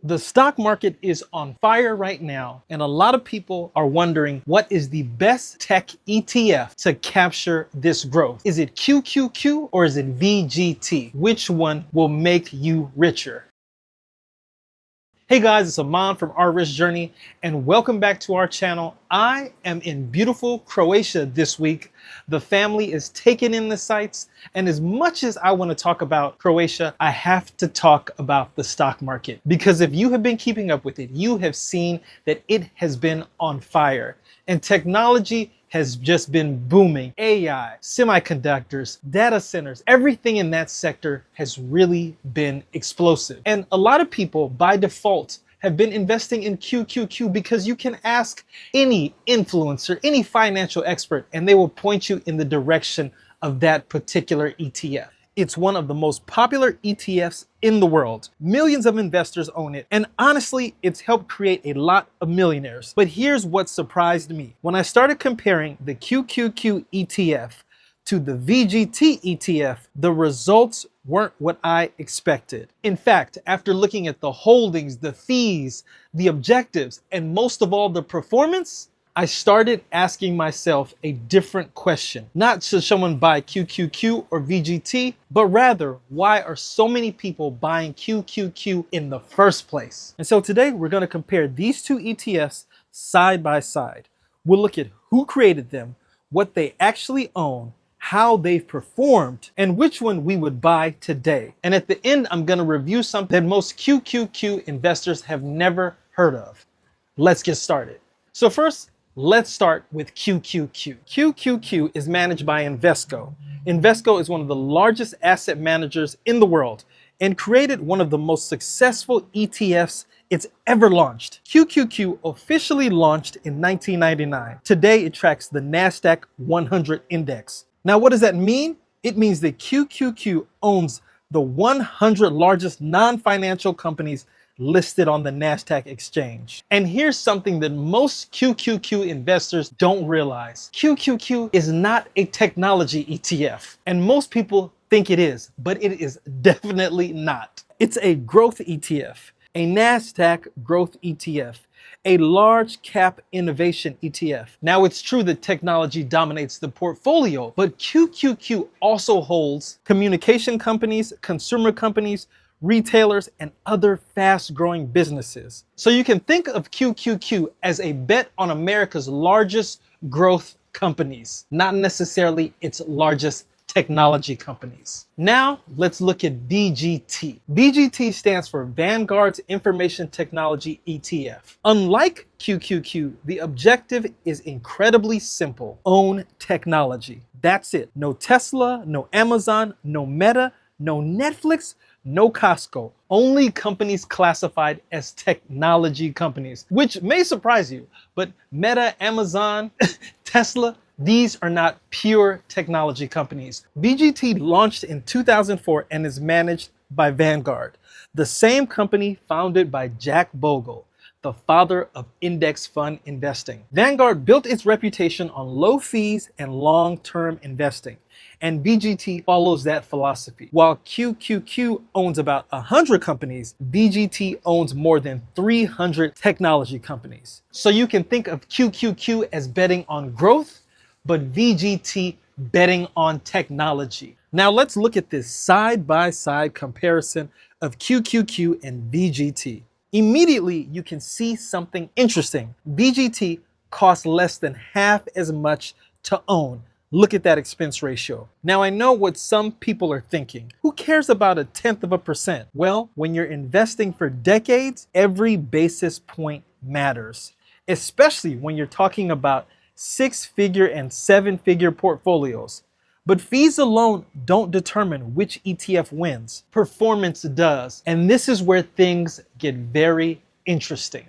The stock market is on fire right now, and a lot of people are wondering what is the best tech ETF to capture this growth. Is it QQQ or is it VGT? Which one will make you richer? Hey guys, it's Aman from Our Rich Journey, and welcome back to our channel. I am in beautiful Croatia this week. The family is taking in the sights, and as much as I want to talk about Croatia, I have to talk about the stock market. Because if you have been keeping up with it, you have seen that it has been on fire, and technology has just been booming. AI, semiconductors, data centers, everything in that sector has really been explosive. And a lot of people by default have been investing in QQQ because you can ask any influencer, any financial expert, and they will point you in the direction of that particular ETF. It's one of the most popular ETFs in the world. Millions of investors own it, and honestly, it's helped create a lot of millionaires. But here's what surprised me. When I started comparing the QQQ ETF to the VGT ETF, the results weren't what I expected. In fact, after looking at the holdings, the fees, the objectives, and most of all, the performance, I started asking myself a different question. Not should someone buy QQQ or VGT, but rather, why are so many people buying QQQ in the first place? And so today we're going to compare these two ETFs side by side. We'll look at who created them, what they actually own, how they've performed, and which one we would buy today. And at the end, I'm going to review something that most QQQ investors have never heard of. Let's get started. So first, let's start with QQQ. QQQ is managed by Invesco. Invesco is one of the largest asset managers in the world and created one of the most successful ETFs it's ever launched. QQQ officially launched in 1999. Today, it tracks the NASDAQ 100 index. Now, what does that mean? It means that QQQ owns the 100 largest non-financial companies listed on the NASDAQ exchange. And here's something that most QQQ investors don't realize. QQQ is not a technology ETF, and most people think it is, but it is definitely not. It's a growth ETF, a NASDAQ growth ETF, a large cap innovation ETF. Now, it's true that technology dominates the portfolio, but QQQ also holds communication companies, consumer companies, retailers, and other fast-growing businesses. So you can think of QQQ as a bet on America's largest growth companies, not necessarily its largest technology companies. Now, let's look at VGT. VGT stands for Vanguard's Information Technology ETF. Unlike QQQ, the objective is incredibly simple. Own technology. That's it. No Tesla, no Amazon, no Meta, no Netflix, no Costco. Only companies classified as technology companies, which may surprise you, but Meta, Amazon, Tesla, these are not pure technology companies. VGT launched in 2004 and is managed by Vanguard, the same company founded by Jack Bogle, the father of index fund investing. Vanguard built its reputation on low fees and long-term investing, and VGT follows that philosophy. While QQQ owns about 100 companies, VGT owns more than 300 technology companies. So you can think of QQQ as betting on growth, but VGT betting on technology. Now let's look at this side-by-side comparison of QQQ and VGT. Immediately, you can see something interesting. VGT costs less than half as much to own. Look at that expense ratio. Now, I know what some people are thinking. Who cares about 0.1%? Well, when you're investing for decades, every basis point matters, especially when you're talking about 6-figure and 7-figure portfolios. But fees alone don't determine which ETF wins. Performance does. And this is where things get very interesting.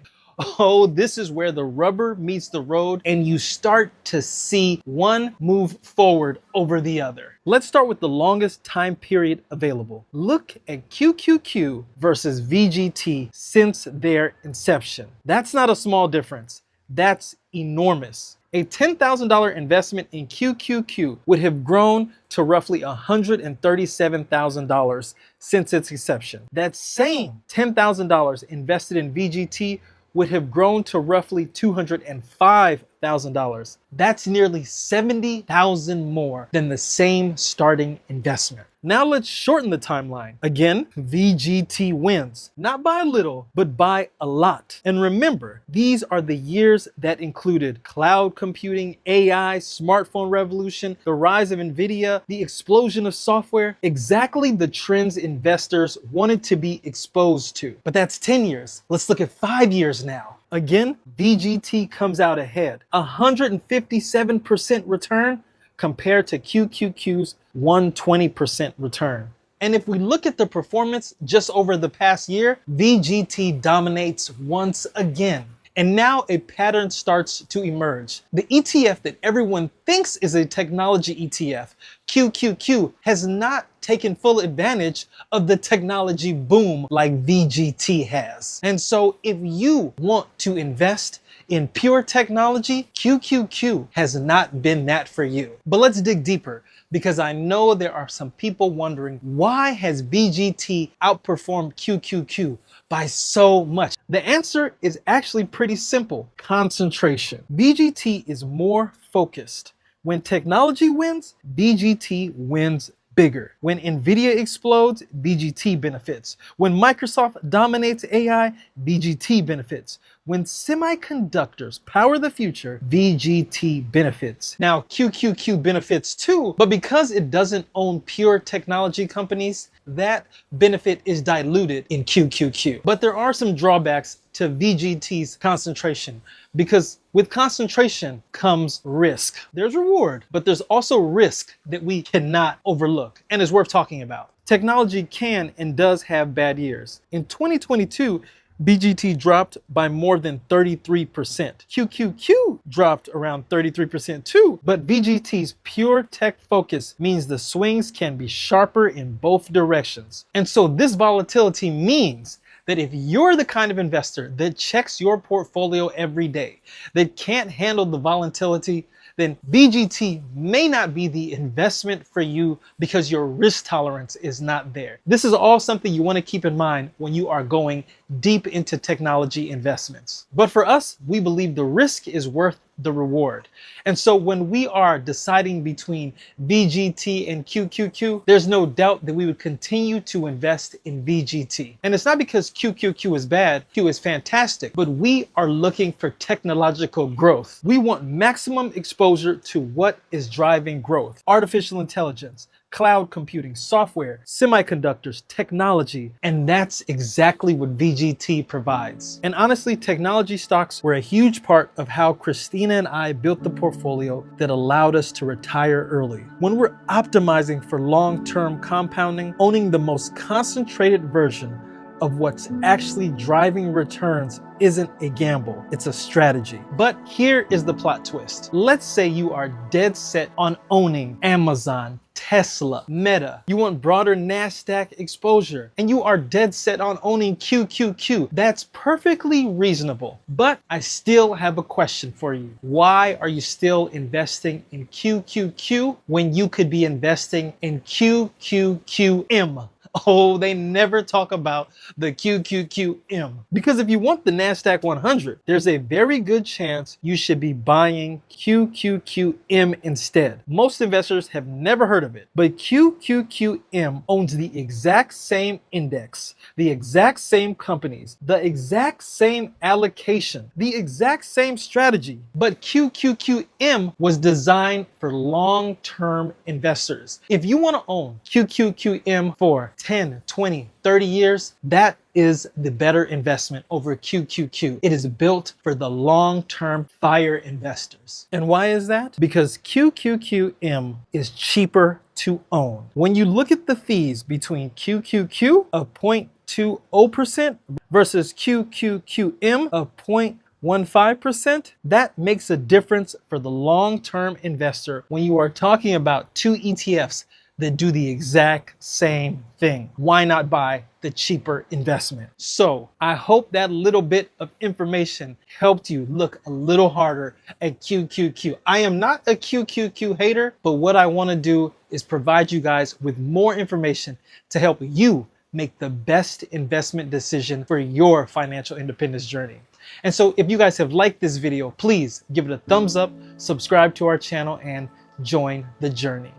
Oh, this is where the rubber meets the road and you start to see one move forward over the other. Let's start with the longest time period available. Look at QQQ versus VGT since their inception. That's not a small difference. That's enormous. A $10,000 investment in QQQ would have grown to roughly $137,000 since its inception. That same $10,000 invested in VGT would have grown to roughly $205,000. That's nearly $70,000 more than the same starting investment. Now let's shorten the timeline. Again, VGT wins, not by a little, but by a lot. And remember, these are the years that included cloud computing, AI, smartphone revolution, the rise of NVIDIA, the explosion of software, exactly the trends investors wanted to be exposed to. But that's 10 years. Let's look at 5 years now. Again, VGT comes out ahead. 157% return compared to QQQ's 120% return. And if we look at the performance just over the past year, VGT dominates once again. And now a pattern starts to emerge. The ETF that everyone thinks is a technology ETF, QQQ, has not taken full advantage of the technology boom like VGT has. And so if you want to invest in pure technology, QQQ has not been that for you. But let's dig deeper, because I know there are some people wondering, why has VGT outperformed QQQ by so much? The answer is actually pretty simple: concentration. VGT is more focused. When technology wins, VGT wins bigger. When NVIDIA explodes, VGT benefits. When Microsoft dominates AI, VGT benefits. When semiconductors power the future, VGT benefits. Now, QQQ benefits too, but because it doesn't own pure technology companies, that benefit is diluted in QQQ. But there are some drawbacks to VGT's concentration, because with concentration comes risk. There's reward, but there's also risk that we cannot overlook and is worth talking about. Technology can and does have bad years. In 2022, VGT dropped by more than 33%. QQQ dropped around 33% too, but VGT's pure tech focus means the swings can be sharper in both directions. And so this volatility means that if you're the kind of investor that checks your portfolio every day, that can't handle the volatility, then VGT may not be the investment for you because your risk tolerance is not there. This is all something you want to keep in mind when you are going deep into technology investments. But for us, we believe the risk is worth the reward. And so when we are deciding between VGT and QQQ, there's no doubt that we would continue to invest in VGT. And it's not because QQQ is bad, Q is fantastic, but we are looking for technological growth. We want maximum exposure to what is driving growth: artificial intelligence, cloud computing, software, semiconductors, technology, and that's exactly what VGT provides. And honestly, technology stocks were a huge part of how Christina and I built the portfolio that allowed us to retire early. When we're optimizing for long-term compounding, owning the most concentrated version of what's actually driving returns isn't a gamble, it's a strategy. But here is the plot twist. Let's say you are dead set on owning Amazon, Tesla, Meta. You want broader NASDAQ exposure, and you are dead set on owning QQQ. That's perfectly reasonable. But I still have a question for you. Why are you still investing in QQQ when you could be investing in QQQM? Oh, they never talk about the QQQM. Because if you want the NASDAQ 100, there's a very good chance you should be buying QQQM instead. Most investors have never heard of it, but QQQM owns the exact same index, the exact same companies, the exact same allocation, the exact same strategy. But QQQM was designed for long-term investors. If you want to own QQQM for 10, 20, 30 years, that is the better investment over QQQ. It is built for the long-term FIRE investors. And why is that? Because QQQM is cheaper to own. When you look at the fees between QQQ of 0.20% versus QQQM of 0.15%, that makes a difference for the long-term investor when you are talking about two ETFs that do the exact same thing. Why not buy the cheaper investment. So I hope that little bit of information helped you look a little harder at QQQ. I am not a QQQ hater, but what I want to do is provide you guys with more information to help you make the best investment decision for your financial independence journey. And so if you guys have liked this video, please give it a thumbs up, subscribe to our channel, and join the journey.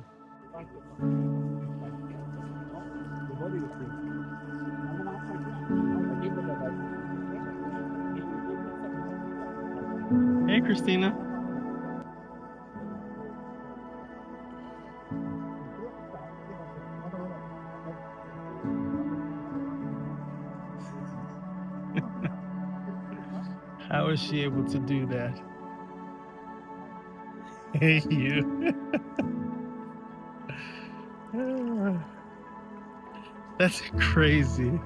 Hey, Christina. How is she able to do that? Hey, you. That's crazy.